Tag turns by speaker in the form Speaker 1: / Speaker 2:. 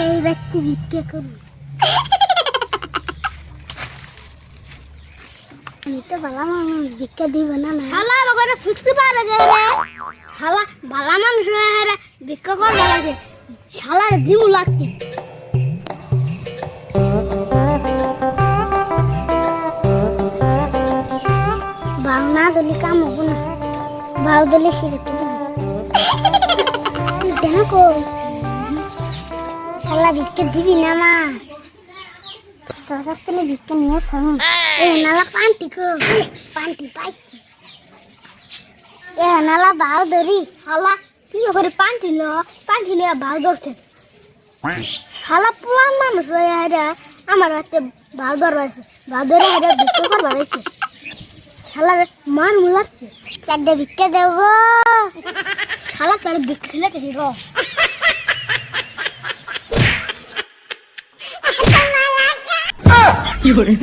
Speaker 1: এই ব্যক্তি ভিক্ষা করুন। আমি তো ভালো মানুষ, ভিক্ষা দিব না। শালা বাবা ফুসতে পারে যায় রে, শালা ভালো মানুষ হয়ে ভিক্ষা করবে লাগে, শালার দিমু লাগতি। বাউ না দিলে কাম হবো না, বাউ দিলে সিঁড়িতে দেখো শালা ভিক্ষা দিবি না মা, তোর কাছ থেকে ভিক্ষা নিয়ে শোন। এই নালা পান্টি কো, পান্টি পাইছি। এ নালা বাউ ধরি, শালা কি করে পান্টি লো বাউ ধরছে। শালা পুরান মানুষ হয়ে আমার হাতে বাউ ধরবাইছে, বাউ ধরে ভিক্ষা করবার হয়েছে। শালা মান মুলাচ্ছে, চারটে ভিক্ষা দেবো। শালা তার ভিক্ষা খেলেছি গো।
Speaker 2: কি করে